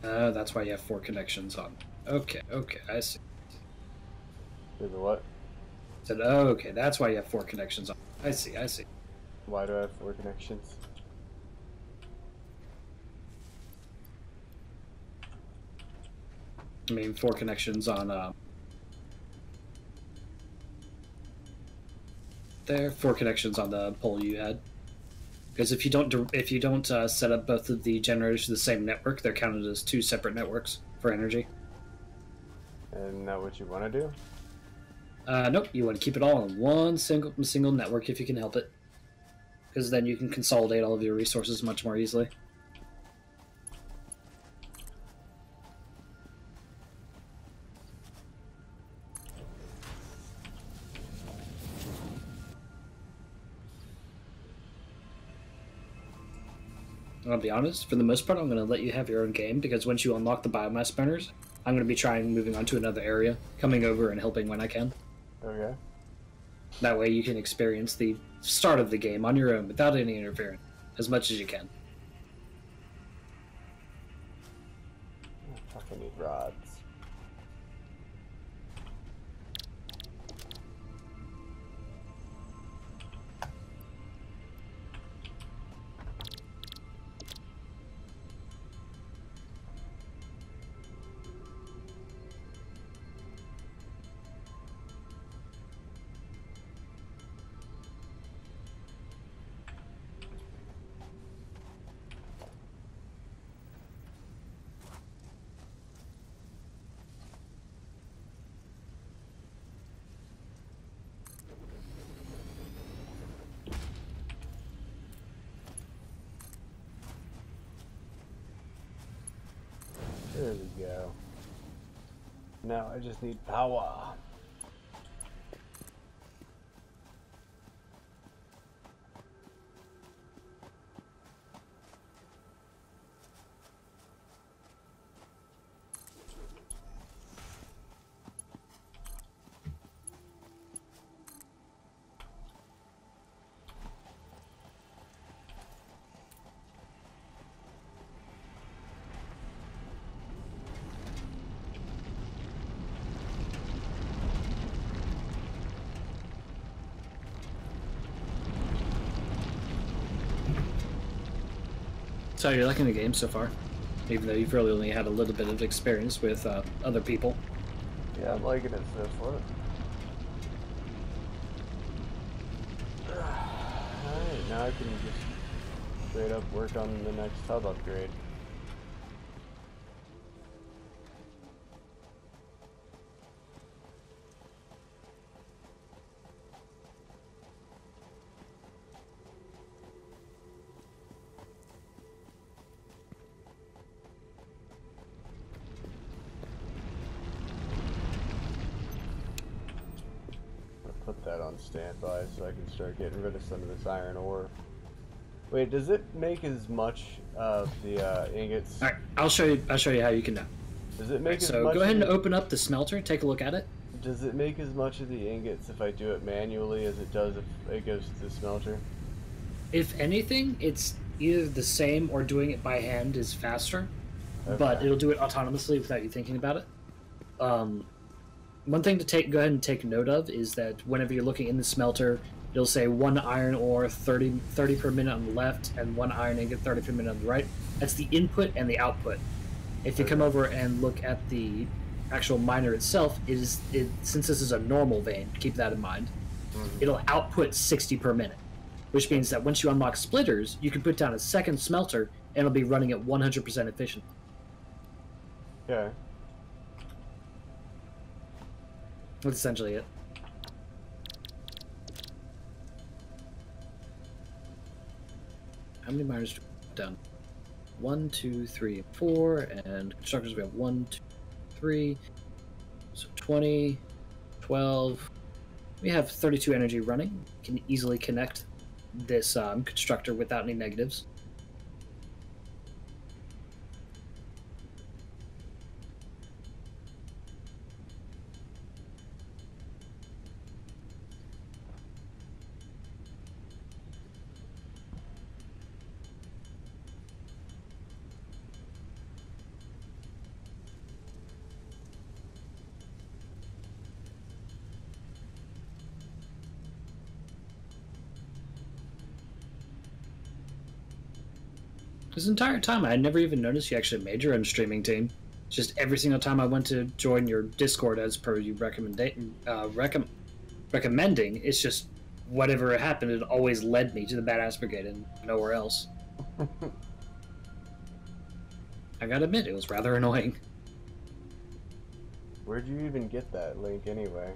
That's why you have 4 connections on. Okay, okay, I see. With the what? Said, oh, okay, that's why you have 4 connections on. I see, I see. Why do I have 4 connections? I mean, 4 connections on there, 4 connections on the pole you had. Because if you don't set up both of the generators to the same network, they're counted as 2 separate networks for energy. And that what you want to do? Nope, you want to keep it all on one single network if you can help it, because then you can consolidate all of your resources much more easily. I'll be honest, for the most part, I'm going to let you have your own game, because once you unlock the biomass burners, I'm going to be trying moving on to another area, coming over and helping when I can. Okay. That way you can experience the start of the game on your own without any interference, as much as you can. I fucking need rods. There we go. Now I just need power. So you're liking the game so far, even though you've really only had a little bit of experience with other people. Yeah, I'm liking it so far. Alright, now I can just straight up work on the next hub upgrade. Put that on standby so I can start getting rid of some of this iron ore. Wait, does it make as much of the ingots? All right, I'll show you. I'll show you how you can now. Does it make as So much? go ahead and open up the smelter. Take a look at it. Does it make as much of the ingots if I do it manually as it does if it goes to the smelter? If anything, it's either the same or doing it by hand is faster, but Okay. it'll do it autonomously without you thinking about it. One thing to go ahead and take note of is that whenever you're looking in the smelter, it'll say 1 iron ore 30 per minute on the left and 1 iron ingot 30 per minute on the right. That's the input and the output. If you come over and look at the actual miner itself, since this is a normal vein, keep that in mind, it'll output 60 per minute, which means that once you unlock splitters, you can put down a second smelter and it'll be running at 100% efficient. Okay. That's essentially it. How many miners do we have done? 1, 2, 3, 4, and constructors we have 1, 2, 3. So 20, 12. We have 32 energy running. Can easily connect this constructor without any negatives. This entire time, I had never even noticed you actually made your own streaming team. Just every single time I went to join your Discord, as per you recommending, it's just whatever happened, it always led me to the Badass Brigade and nowhere else. I gotta admit, it was rather annoying. Where'd you even get that link anyway?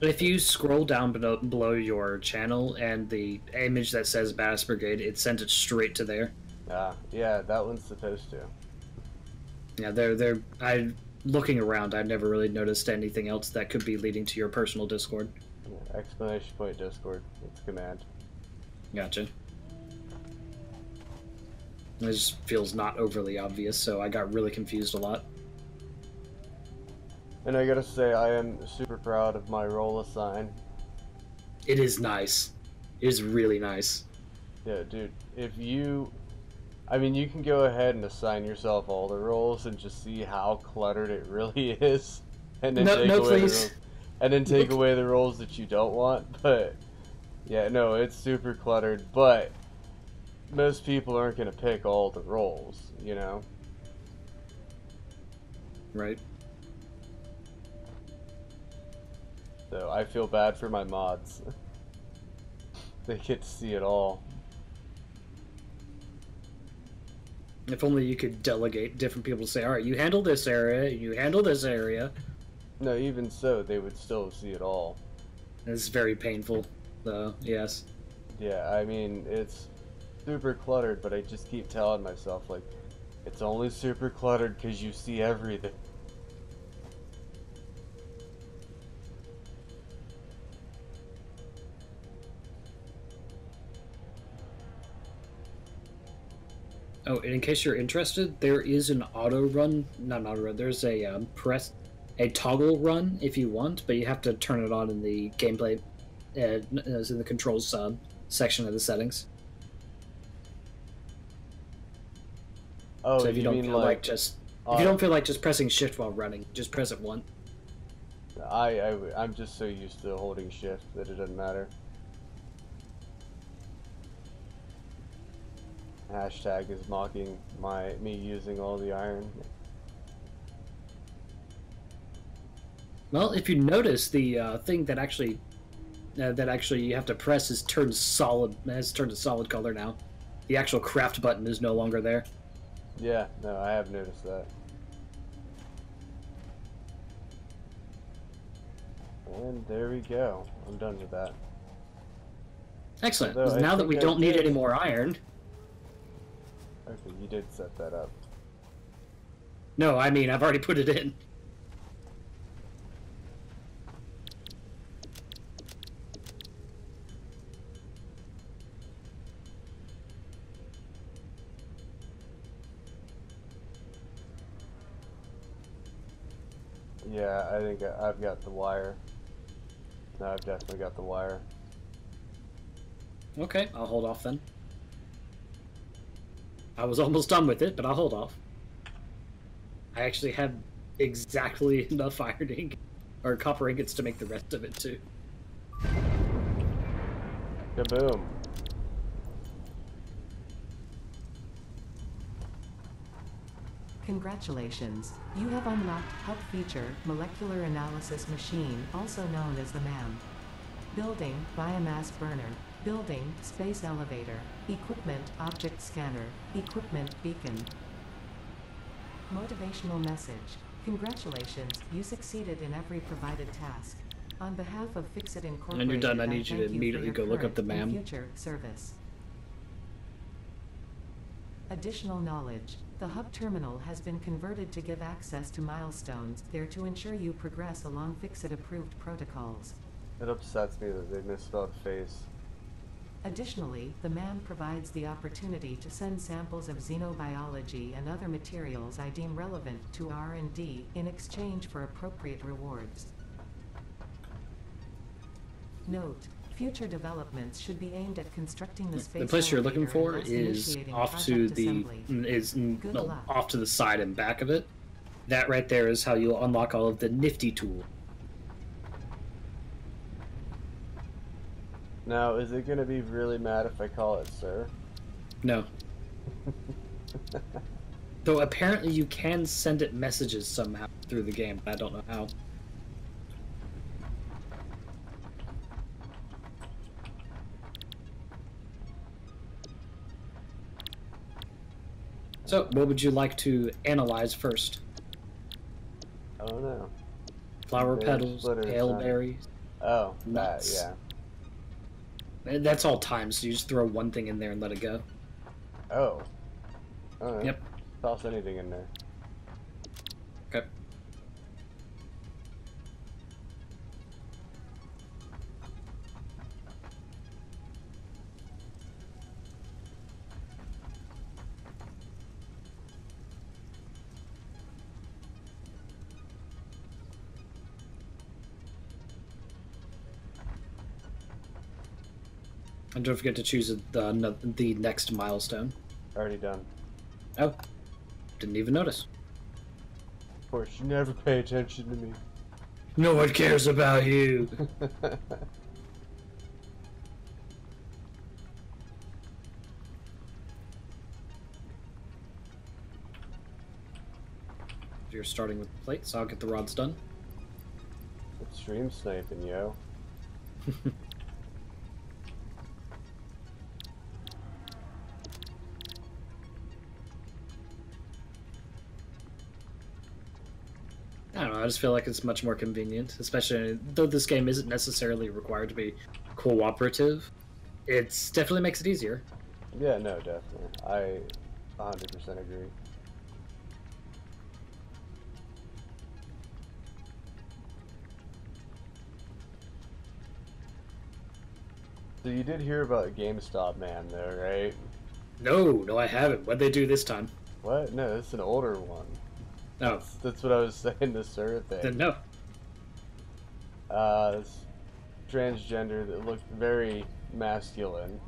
If you scroll down below your channel and the image that says Badass Brigade, it sent it straight to there. Ah, yeah, that one's supposed to. Yeah, looking around, I never really noticed anything else that could be leading to your personal Discord. Yeah, exclamation point Discord. It's command. Gotcha. It just feels not overly obvious, so I got really confused a lot. And I gotta say, I am super proud of my role assign. It is nice. It is really nice. Yeah, dude, I mean, you can go ahead and assign yourself all the roles and just see how cluttered it really is. And then take away the roles that you don't want. But, yeah, no, it's super cluttered, but most people aren't gonna pick all the roles, you know? Right. So I feel bad for my mods. They get to see it all. If only you could delegate different people to say, alright, you handle this area, you handle this area. No, even so, they would still see it all. It's very painful, though, yes. Yeah, I mean, it's super cluttered, but I just keep telling myself, like, it's only super cluttered because you see everything. Oh, and in case you're interested, there is an auto run, not an auto run, there's a toggle run if you want, but you have to turn it on in the gameplay, as in the controls section of the settings. Oh, so if you don't mean feel like just if you don't feel like just pressing shift while running, just press it once. I'm just so used to holding shift that it doesn't matter. Hashtag is mocking me using all the iron. Well, if you notice, the thing that actually you have to press has turned a solid color now. The actual craft button is no longer there. Yeah, no, I have noticed that. And there we go. I'm done with that. Excellent. Although Now that we don't need any more iron. Okay, you did set that up. No, I mean, I've already put it in. Yeah, I think I've got the wire. No, I've definitely got the wire. Okay, I'll hold off then. I was almost done with it, but I'll hold off. I actually have exactly enough iron ingot, or copper ingots to make the rest of it too. Kaboom. Congratulations, you have unlocked Hub Feature, Molecular Analysis Machine, also known as the MAM. Building, Biomass Burner. Building, Space Elevator. Equipment, Object Scanner. Equipment, Beacon. Motivational message. Congratulations, you succeeded in every provided task. On behalf of Fixit Incorporated, when you're done, I need you to immediately go look up the MAM. Future service. Additional knowledge. The hub terminal has been converted to give access to milestones there to ensure you progress along Fixit-approved protocols. It upsets me that they misspelled face. Additionally, the MAM provides the opportunity to send samples of xenobiology and other materials I deem relevant to R&D in exchange for appropriate rewards. Note: future developments should be aimed at constructing the space. The place you're looking for elevator, is initiating off to project the assembly. off to the side and back of it. That right there is how you'll unlock all of the nifty tool. Now, is it going to be really mad if I call it sir? No. Though apparently you can send it messages somehow through the game, but I don't know how. So, what would you like to analyze first? I don't know. Flower petals, pale berries. Oh, nuts. that, yeah. And that's all timed, so you just throw one thing in there and let it go. Oh. Alright. Yep. Toss anything in there. Okay. And don't forget to choose the next milestone. Already done. Oh, didn't even notice. Of course, you never pay attention to me. No one cares about you. You're starting with the plate, so I'll get the rods done. Extreme sniping, yo. I don't know, I just feel like it's much more convenient, especially though this game isn't necessarily required to be cooperative. It definitely makes it easier. Yeah, no, definitely. I 100% agree. So you did hear about GameStop Man, though, right? No, I haven't. What'd they do this time? What? No, it's an older one. Oh. That's what I was saying, the Sir thing. Then no. This transgender that looked very masculine.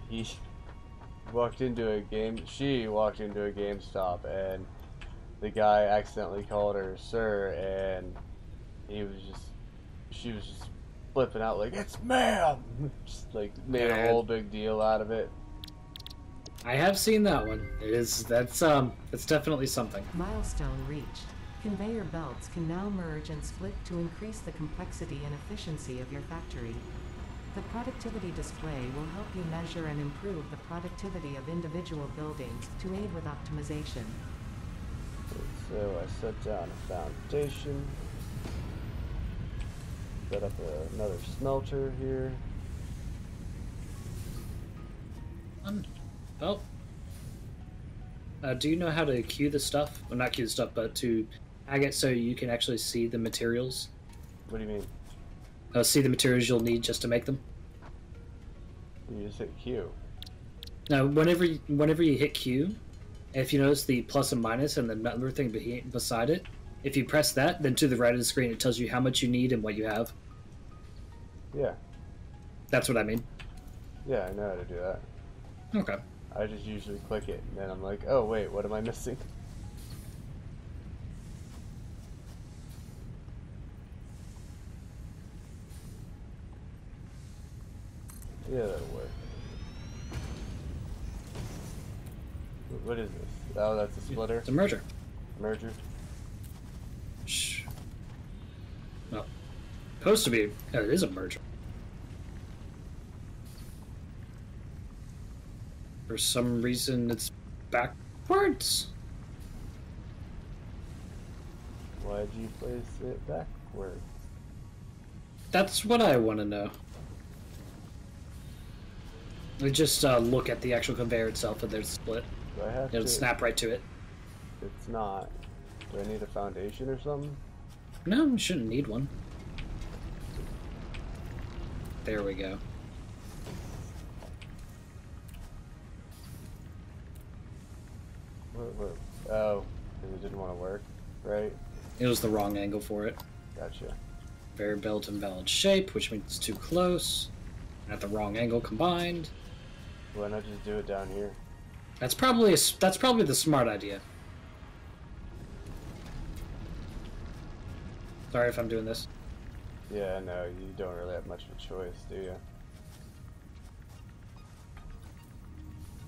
She walked into a GameStop, and the guy accidentally called her Sir, and she was just flipping out like, "It's ma'am!" Just like made a whole big deal out of it. I have seen that one. It's definitely something. Milestone reached. Conveyor belts can now merge and split to increase the complexity and efficiency of your factory. The productivity display will help you measure and improve the productivity of individual buildings to aid with optimization. So I set down a foundation. Set up another smelter here. Oh. Do you know how to queue the stuff? Well, not queue the stuff, but to tag it so you can actually see the materials? What do you mean? See the materials you'll need just to make them? You just hit Q. Now, whenever you hit Q, if you notice the plus and minus and the number thing beside it, if you press that, then to the right of the screen it tells you how much you need and what you have. Yeah. That's what I mean. Yeah, I know how to do that. Okay. I just usually click it, and then I'm like, oh wait, what am I missing? Yeah, that'll work. What is this? Oh, that's a splitter? It's a merger. Merger? Shh. Well, supposed to be. Oh, it is a merger. For some reason, it's backwards. Why'd you place it backward? That's what I want to know. We just look at the actual conveyor itself, and there's a split. Do I have It'll snap right to it. It's not. Do I need a foundation or something? No, we shouldn't need one. There we go. What? Oh, because it didn't want to work, right? It was the wrong angle for it. Gotcha. Very built and valid shape, which means it's too close. At the wrong angle combined. Why not just do it down here? That's probably the smart idea. Sorry if I'm doing this. Yeah, no, you don't really have much of a choice, do you?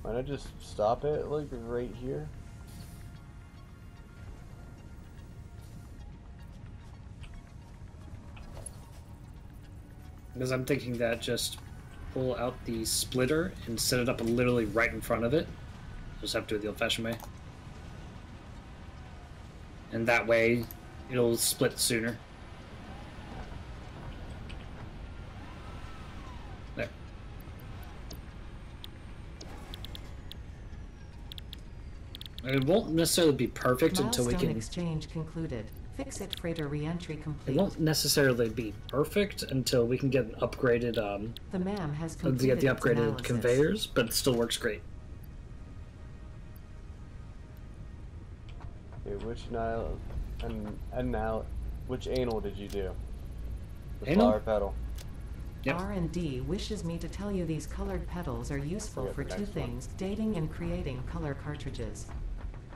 Why not just stop it, like, right here? Because I'm thinking that just pull out the splitter and set it up literally right in front of it. Just have to do it the old-fashioned way. And that way, it'll split sooner. There. It won't necessarily be perfect until we can... exchange concluded. Fix-it freighter re-entry complete. It won't necessarily be perfect until we can get an upgraded, the MAM has completed the upgraded conveyors, but it still works great. Okay, which Nile and now which anal did you do? The anal? Flower petal. Yep. R&D wishes me to tell you these colored petals are useful for two things, dating and creating color cartridges.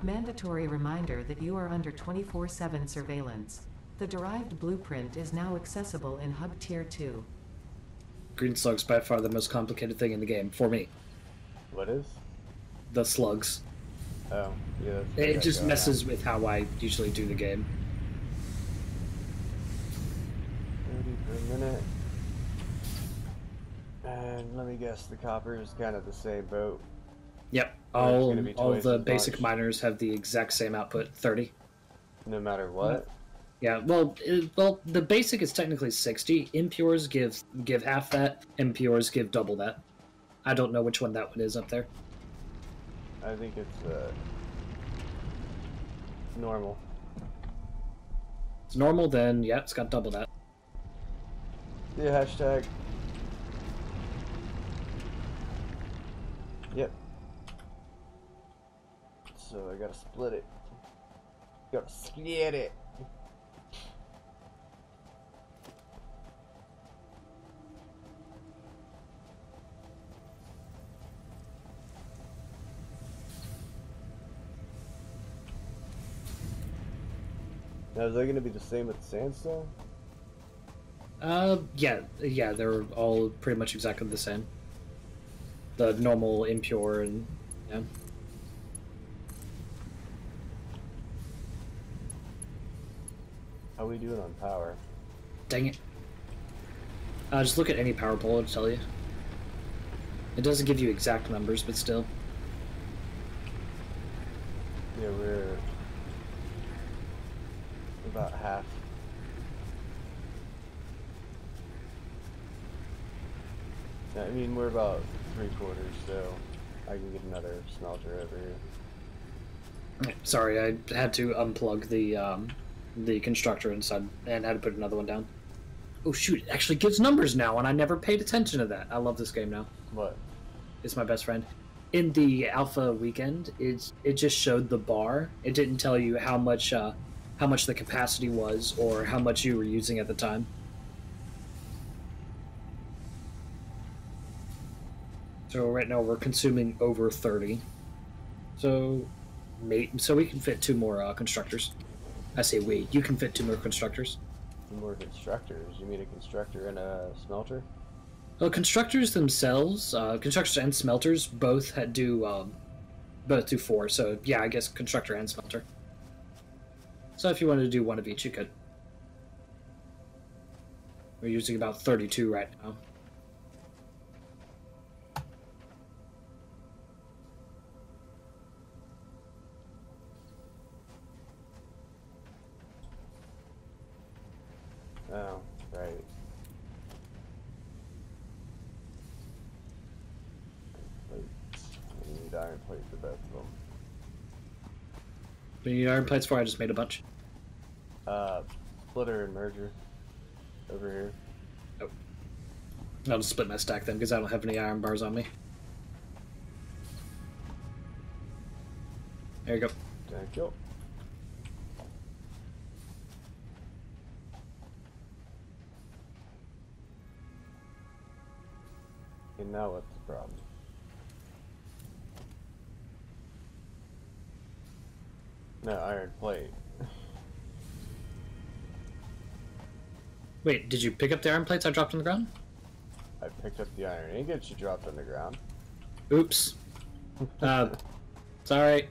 Mandatory reminder that you are under 24/7 surveillance. The derived blueprint is now accessible in Hub Tier 2. Green slug's by far the most complicated thing in the game, for me. What is? The slugs. Oh, yeah. It just messes with how I usually do the game. 30 per minute. And let me guess, the copper is kind of the same boat. Yep. All the basic miners have the exact same output, 30. No matter what? Yeah, well, the basic is technically 60. Impures give half that, and pures give double that. I don't know which one that one is up there. I think it's normal. It's normal, then yeah, it's got double that. Yeah, hashtag. Yep. So I gotta split it. Gotta split it. Now, is that gonna be the same with sandstone? Yeah, they're all pretty much exactly the same. The normal, impure, and yeah. How we doing on power? Dang it. Just look at any power pole, it'll tell you. It doesn't give you exact numbers, but still. Yeah, we're about half. I mean, we're about 3/4, so I can get another smelter over here. Sorry, I had to unplug the constructor inside and had to put another one down. Oh shoot, it actually gives numbers now, and I never paid attention to that. I love this game now. What? It's my best friend. In the alpha weekend, it just showed the bar. It didn't tell you how much the capacity was or how much you were using at the time. So right now we're consuming over 30. So we can fit 2 more constructors. I say we. You can fit 2 more constructors. 2 more constructors? You mean a constructor and a smelter? Well, constructors themselves, constructors and smelters both do 4. So yeah, I guess constructor and smelter. So if you wanted to do one of each, you could. We're using about 32 right now. Oh, right. Plates. We need iron plate for both of them. Do you need iron plates for? I just made a bunch. Splitter and merger. Over here. Oh. I'll just split my stack then, because I don't have any iron bars on me. There you go. Thank you. And now what's the problem? No iron plate. Wait, did you pick up the iron plates I dropped on the ground? I picked up the iron ingots you dropped on the ground. Oops. Sorry.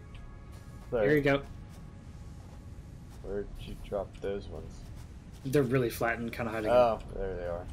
Here you go. Where'd you drop those ones? They're really flat and kind of hard to get. Oh, there they are.